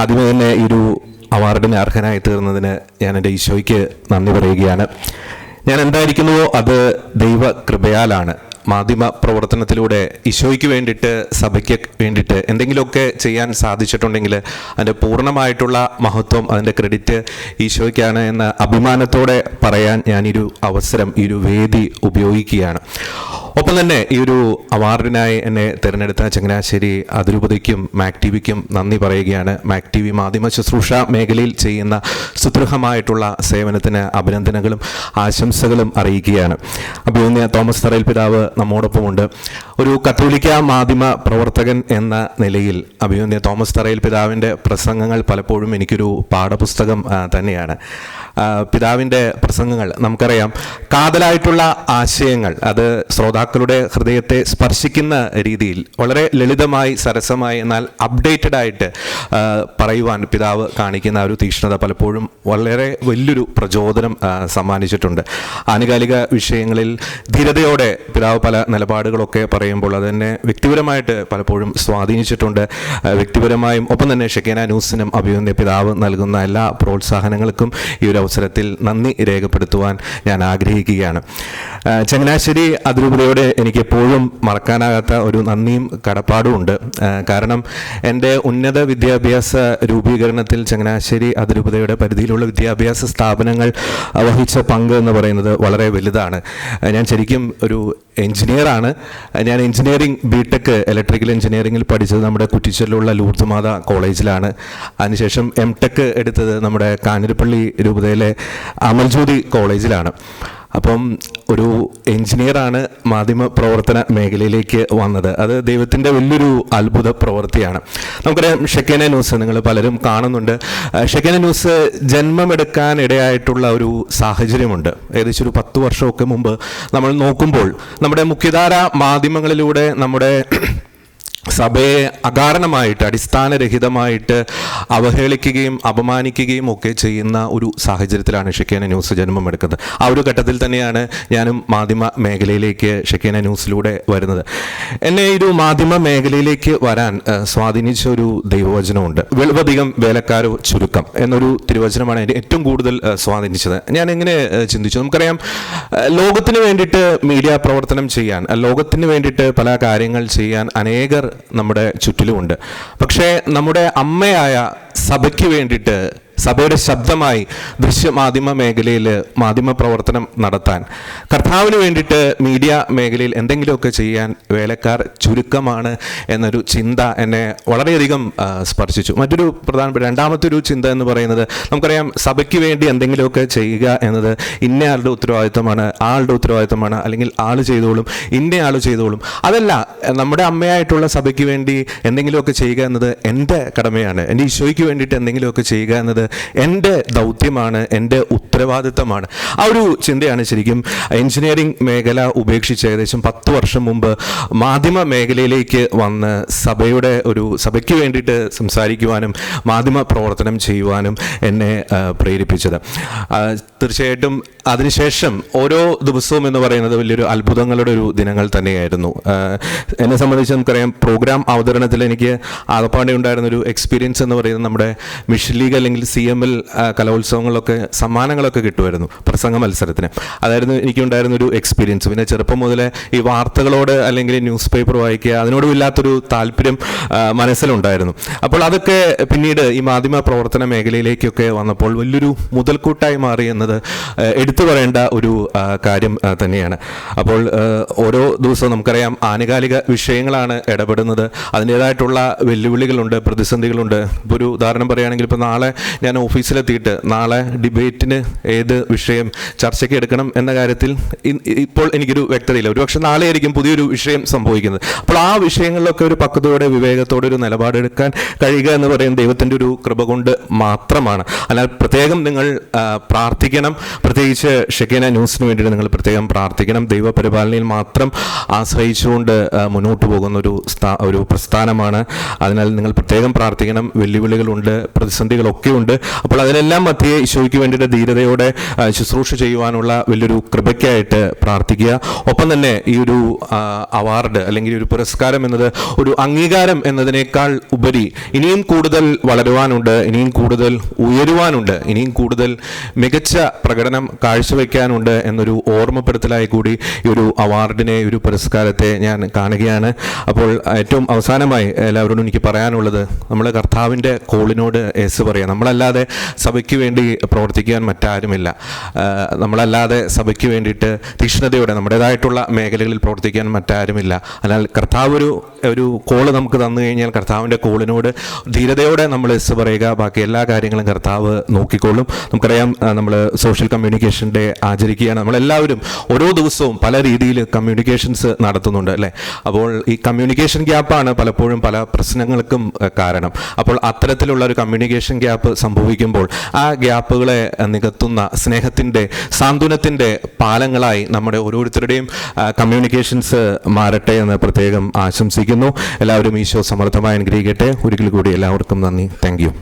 ആദ്യമേ തന്നെ ഈ ഒരു അവാർഡിന് അർഹനായി തീർന്നതിന് ഞാൻ എൻ്റെ ഈശോയ്ക്ക് നന്ദി പറയുകയാണ്. ഞാൻ എന്തായിരിക്കുന്നുവോ അത് ദൈവകൃപയാലാണ്. മാധ്യമ പ്രവർത്തനത്തിലൂടെ ഈശോയ്ക്ക് വേണ്ടിയിട്ട്, സഭയ്ക്ക് വേണ്ടിയിട്ട് എന്തെങ്കിലുമൊക്കെ ചെയ്യാൻ സാധിച്ചിട്ടുണ്ടെങ്കിൽ അതിൻ്റെ പൂർണ്ണമായിട്ടുള്ള മഹത്വം, അതിൻ്റെ ക്രെഡിറ്റ് ഈശോയ്ക്കാണ് എന്ന അഭിമാനത്തോടെ പറയാൻ ഞാനൊരു അവസരം, ഈ ഒരു വേദി ഉപയോഗിക്കുകയാണ്. ഒപ്പം തന്നെ ഈ ഒരു അവാർഡിനായി എന്നെ തിരഞ്ഞെടുത്ത ചങ്ങനാശ്ശേരി അതിരൂപതയ്ക്കും മാക് ടി വിക്കും നന്ദി പറയുകയാണ്. മാക് ടി വി മാധ്യമ ശുശ്രൂഷ മേഖലയിൽ ചെയ്യുന്ന സുദൃഢമായിട്ടുള്ള സേവനത്തിന് അഭിനന്ദനങ്ങളും ആശംസകളും അറിയിക്കുകയാണ്. അഭിമന്യ തോമസ് തറയിൽ പിതാവ് നമ്മോടൊപ്പമുണ്ട്. ഒരു കത്തോലിക്ക മാധ്യമ പ്രവർത്തകൻ എന്ന നിലയിൽ അഭിമന്യ തോമസ് തറയിൽ പിതാവിൻ്റെ പ്രസംഗങ്ങൾ പലപ്പോഴും എനിക്കൊരു പാഠപുസ്തകം തന്നെയാണ്. പിതാവിൻ്റെ പ്രസംഗങ്ങൾ നമുക്കറിയാം, കാതലായിട്ടുള്ള ആശയങ്ങൾ, അത് ശ്രോതാക്കളുടെ ഹൃദയത്തെ സ്പർശിക്കുന്ന രീതിയിൽ വളരെ ലളിതമായി, സരസമായി, എന്നാൽ അപ്ഡേറ്റഡ് ആയിട്ട് പറയുവാൻ പിതാവ് കാണിക്കുന്ന ഒരു തീക്ഷ്ണത പലപ്പോഴും വളരെ വലിയൊരു പ്രചോദനം സമ്മാനിച്ചിട്ടുണ്ട്. ആനുകാലിക വിഷയങ്ങളിൽ ധീരതയോടെ പിതാവ് പല നിലപാടുകളൊക്കെ പറയുമ്പോൾ അതെന്നെ വ്യക്തിപരമായിട്ട് പലപ്പോഴും സ്വാധീനിച്ചിട്ടുണ്ട്. വ്യക്തിപരമായും ഒപ്പം തന്നെ ഷെക്കേന ന്യൂസിനും അഭിമന്യ പിതാവ് നൽകുന്ന എല്ലാ പ്രോത്സാഹനങ്ങൾക്കും ഈ ഒരു അവസരത്തിൽ നന്ദി രേഖപ്പെടുത്തുവാൻ ഞാൻ ആഗ്രഹിക്കുകയാണ്. ചങ്ങനാശ്ശേരി അതിരൂപതയോടെ എനിക്ക് എപ്പോഴും മറക്കാനാകാത്ത ഒരു നന്ദിയും കടപ്പാടും ഉണ്ട്. കാരണം എൻ്റെ ഉന്നത വിദ്യാഭ്യാസ രൂപീകരണത്തിൽ ചങ്ങനാശ്ശേരി അതിരൂപതയുടെ പരിധിയിലുള്ള വിദ്യാഭ്യാസ സ്ഥാപനങ്ങൾ വഹിച്ച പങ്ക് എന്ന് പറയുന്നത് വളരെ വലുതാണ്. ഞാൻ ശരിക്കും ഒരു എഞ്ചിനീയറാണ്. ഞാൻ എഞ്ചിനീയറിംഗ് ബിടെക് ഇലക്ട്രിക്കൽ എഞ്ചിനീയറിംഗിൽ പഠിച്ചത് നമ്മുടെ കുറ്റിച്ചലിലുള്ള ലൂർദ് മാത കോളേജിലാണ്. അതിനുശേഷം എംടെക് എടുത്തത് നമ്മുടെ കാഞ്ഞിരപ്പള്ളി രൂപതയിലെ അമൽജ്യോതി കോളേജിലാണ്. അപ്പം ഒരു എഞ്ചിനീയറാണ് മാധ്യമ പ്രവർത്തന മേഖലയിലേക്ക് വന്നത്. അത് ദൈവത്തിൻ്റെ വലിയൊരു അത്ഭുത പ്രവൃത്തിയാണ്. നമുക്കറിയാം, ഷെക്കേന ന്യൂസ് നിങ്ങൾ പലരും കാണുന്നുണ്ട്. ഷെക്കേന ന്യൂസ് ജന്മമെടുക്കാൻ ഇടയായിട്ടുള്ള ഒരു സാഹചര്യമുണ്ട്. ഏകദേശം ഒരു 10 വർഷമൊക്കെ മുമ്പ് നമ്മൾ നോക്കുമ്പോൾ നമ്മുടെ മുഖ്യധാര മാധ്യമങ്ങളിലൂടെ നമ്മുടെ സഭയെ അകാരണമായിട്ട്, അടിസ്ഥാനരഹിതമായിട്ട് അവഹേളിക്കുകയും അപമാനിക്കുകയും ഒക്കെ ചെയ്യുന്ന ഒരു സാഹചര്യത്തിലാണ് ഷെക്കേന ന്യൂസ് ജന്മമെടുക്കുന്നത്. ആ ഒരു ഘട്ടത്തിൽ തന്നെയാണ് ഞാനും മാധ്യമ മേഖലയിലേക്ക് ഷെക്കേന ന്യൂസിലൂടെ വരുന്നത്. എന്നെ ഈ ഒരു മാധ്യമ മേഖലയിലേക്ക് വരാൻ സ്വാധീനിച്ച ഒരു ദൈവവചനമുണ്ട്. വെളുവധികം വേലക്കാരോ ചുരുക്കം എന്നൊരു തിരുവചനമാണ് എന്നെ ഏറ്റവും കൂടുതൽ സ്വാധീനിച്ചത്. ഞാൻ എങ്ങനെ ചിന്തിച്ചു, നമുക്കറിയാം, ലോകത്തിന് വേണ്ടിയിട്ട് മീഡിയ പ്രവർത്തനം ചെയ്യാൻ, ലോകത്തിന് വേണ്ടിയിട്ട് പല കാര്യങ്ങൾ ചെയ്യാൻ അനേകർ നമ്മുടെ ചുറ്റിലുമുണ്ട്. പക്ഷേ നമ്മുടെ അമ്മയായ സഭയ്ക്ക് വേണ്ടിയിട്ട്, സഭയുടെ ശബ്ദമായി ദൃശ്യമാധ്യമ മേഖലയിൽ മാധ്യമ പ്രവർത്തനം നടത്താൻ, കർത്താവിന് വേണ്ടിയിട്ട് മീഡിയ മേഖലയിൽ എന്തെങ്കിലുമൊക്കെ ചെയ്യാൻ വേലക്കാർ ചുരുക്കമാണ് എന്നൊരു ചിന്ത എന്നെ വളരെയധികം സ്പർശിച്ചു. മറ്റൊരു രണ്ടാമത്തെ ഒരു ചിന്ത എന്ന് പറയുന്നത്, നമുക്കറിയാം, സഭയ്ക്ക് വേണ്ടി എന്തെങ്കിലുമൊക്കെ ചെയ്യുക എന്നത് ഇന്നയാളുടെ ഉത്തരവാദിത്തമാണ്, ആളുടെ ഉത്തരവാദിത്തമാണ്, അല്ലെങ്കിൽ ആൾ ചെയ്തോളും, ഇന്നയാൾ ചെയ്തോളും. അതല്ല, നമ്മുടെ അമ്മയായിട്ടുള്ള സഭയ്ക്ക് വേണ്ടി എന്തെങ്കിലുമൊക്കെ ചെയ്യുക എന്നത് എൻ്റെ കടമയാണ്. എൻ്റെ ഈശോയ്ക്ക് വേണ്ടിയിട്ട് എന്തെങ്കിലുമൊക്കെ ചെയ്യുക എന്നത് എൻ്റെ ദൗത്യമാണ്, എൻ്റെ ഉത്തരവാദിത്തമാണ്. ആ ഒരു ചിന്തയാണ് ശരിക്കും എഞ്ചിനീയറിംഗ് മേഖല ഉപേക്ഷിച്ച് ഏകദേശം 10 വർഷം മുമ്പ് മാധ്യമ മേഖലയിലേക്ക് വന്ന് സഭയ്ക്ക് വേണ്ടിയിട്ട് സംസാരിക്കുവാനും മാധ്യമ പ്രവർത്തനം ചെയ്യുവാനും എന്നെ പ്രേരിപ്പിച്ചത്. തീർച്ചയായിട്ടും അതിനുശേഷം ഓരോ ദിവസവും എന്ന് പറയുന്നത് വലിയൊരു അത്ഭുതങ്ങളുടെ ഒരു ദിനങ്ങൾ തന്നെയായിരുന്നു. എന്നെ സംബന്ധിച്ച് നമുക്കറിയാം, പ്രോഗ്രാം അവതരണത്തിൽ എനിക്ക് ആകപ്പാടെ ഉണ്ടായിരുന്നൊരു എക്സ്പീരിയൻസ് എന്ന് പറയുന്നത് നമ്മുടെ മിഷൻ ലീഗ് അല്ലെങ്കിൽ CML കലോത്സവങ്ങളിലൊക്കെ സമ്മാനങ്ങളൊക്കെ കിട്ടുമായിരുന്നു പ്രസംഗ മത്സരത്തിന്. അതായിരുന്നു എനിക്കുണ്ടായിരുന്നൊരു എക്സ്പീരിയൻസ്. പിന്നെ ചെറുപ്പം മുതലേ ഈ വാർത്തകളോട് അല്ലെങ്കിൽ ന്യൂസ് പേപ്പർ വായിക്കുക, അതിനോടും ഇല്ലാത്തൊരു താല്പര്യം മനസ്സിലുണ്ടായിരുന്നു. അപ്പോൾ അതൊക്കെ പിന്നീട് ഈ മാധ്യമ പ്രവർത്തന മേഖലയിലേക്കൊക്കെ വന്നപ്പോൾ വലിയൊരു മുതൽക്കൂട്ടായി മാറി എന്നത് എടുത്തു പറയേണ്ട ഒരു കാര്യം തന്നെയാണ്. അപ്പോൾ ഓരോ ദിവസവും നമുക്കറിയാം, ആനുകാലിക വിഷയങ്ങളാണ് ഇടപെടുന്നത്. അതിൻ്റേതായിട്ടുള്ള വെല്ലുവിളികളുണ്ട്, പ്രതിസന്ധികളുണ്ട്. ഇപ്പോൾ ഒരു ഉദാഹരണം പറയുകയാണെങ്കിൽ, ഇപ്പോൾ നാളെ ഞാൻ ഓഫീസിലെത്തിയിട്ട് നാളെ ഡിബേറ്റിന് ഏത് വിഷയം ചർച്ചയ്ക്ക് എടുക്കണം എന്ന കാര്യത്തിൽ ഇപ്പോൾ എനിക്കൊരു വ്യക്തതയില്ല. ഒരുപക്ഷെ നാളെ ആയിരിക്കും പുതിയൊരു വിഷയം സംഭവിക്കുന്നത്. അപ്പോൾ ആ വിഷയങ്ങളിലൊക്കെ ഒരു പക്വതയോടെ, വിവേകത്തോടെ ഒരു നിലപാടെടുക്കാൻ കഴിയുക എന്ന് പറയുന്നത് ദൈവത്തിൻ്റെ ഒരു കൃപ കൊണ്ട് മാത്രമാണ്. എന്നാൽ പ്രത്യേകം നിങ്ങൾ പ്രാർത്ഥിക്കണം. പ്രത്യേകിച്ച് ഷെക്കേന ന്യൂസിന് വേണ്ടിയിട്ട് നിങ്ങൾ പ്രത്യേകം പ്രാർത്ഥിക്കണം. ദൈവപരിപാലനയിൽ മാത്രം ആശ്രയിച്ചുകൊണ്ട് മുന്നോട്ട് പോകുന്ന ഒരു പ്രസ്ഥാനമാണ്. അതിനാൽ നിങ്ങൾ പ്രത്യേകം പ്രാർത്ഥിക്കണം. വെല്ലുവിളികളുണ്ട്, പ്രതിസന്ധികളൊക്കെ ഉണ്ട്. അപ്പോൾ അതിനെല്ലാം മധ്യേ ഈശോയ്ക്ക് വേണ്ടിയിട്ട് ധീരതയോടെ ശുശ്രൂഷ ചെയ്യുവാനുള്ള വലിയൊരു കൃപയ്ക്കായിട്ട് പ്രാർത്ഥിക്കുക. ഒപ്പം തന്നെ ഈ ഒരു അവാർഡ് അല്ലെങ്കിൽ ഒരു പുരസ്കാരം എന്നത് ഒരു അംഗീകാരം എന്നതിനേക്കാൾ ഉപരി ഇനിയും കൂടുതൽ വളരുവാനുണ്ട്, ഇനിയും കൂടുതൽ ഉയരുവാനുണ്ട്, ഇനിയും കൂടുതൽ മികച്ച പ്രകടനം കാഴ്ചവെക്കാനുണ്ട് എന്നൊരു ഓർമ്മപ്പെടുത്തലായി കൂടി ഈ ഒരു അവാർഡിനെ, ഒരു പുരസ്കാരത്തെ ഞാൻ കാണുകയാണ്. അപ്പോൾ ഏറ്റവും അവസാനമായി എല്ലാവരോടും എനിക്ക് പറയാനുള്ളത്, നമ്മൾ കർത്താവിൻ്റെ കോളിനോട് യേസ് പറയാം. നമ്മളല്ലാതെ സഭയ്ക്ക് വേണ്ടി പ്രവർത്തിക്കാൻ മറ്റാരുമില്ല. നമ്മളല്ലാതെ സഭയ്ക്ക് വേണ്ടിയിട്ട് തീക്ഷ്ണതയോടെ നമ്മുടേതായിട്ടുള്ള മേഖലകളിൽ പ്രവർത്തിക്കാൻ മറ്റാരുമില്ല. എന്നാൽ കർത്താവ് ഒരു കോള് നമുക്ക് തന്നു കഴിഞ്ഞാൽ കർത്താവിൻ്റെ കോളിനോട് ധീരതയോടെ നമ്മൾ യെസ് പറയുക. ബാക്കി എല്ലാ കാര്യങ്ങളും കർത്താവ് നോക്കിക്കൊള്ളും. നമുക്കറിയാം, നമ്മൾ സോഷ്യൽ കമ്മ്യൂണിക്കേഷൻ ഡേ ആചരിക്കുകയാണ്. നമ്മളെല്ലാവരും ഓരോ ദിവസവും പല രീതിയിൽ കമ്മ്യൂണിക്കേഷൻസ് നടത്തുന്നുണ്ട് അല്ലേ. അപ്പോൾ ഈ കമ്മ്യൂണിക്കേഷൻ ഗ്യാപ്പാണ് പലപ്പോഴും പല പ്രശ്നങ്ങൾക്കും കാരണം. അപ്പോൾ അത്തരത്തിലുള്ള ഒരു കമ്മ്യൂണിക്കേഷൻ ഗ്യാപ്പ് സംഭവിക്കുമ്പോൾ ആ ഗ്യാപ്പുകളെ നികത്തുന്ന സ്നേഹത്തിൻ്റെ, സാന്ത്വനത്തിൻ്റെ പാലങ്ങളായി നമ്മുടെ ഓരോരുത്തരുടെയും കമ്മ്യൂണിക്കേഷൻസ് മാറട്ടെ എന്ന് പ്രത്യേകം ആശംസിക്കുന്നു. എല്ലാവരും ഈശോ സമൃദ്ധമായി അനുഗ്രഹിക്കട്ടെ. ഒരിക്കൽ കൂടി എല്ലാവർക്കും നന്ദി. Thank you.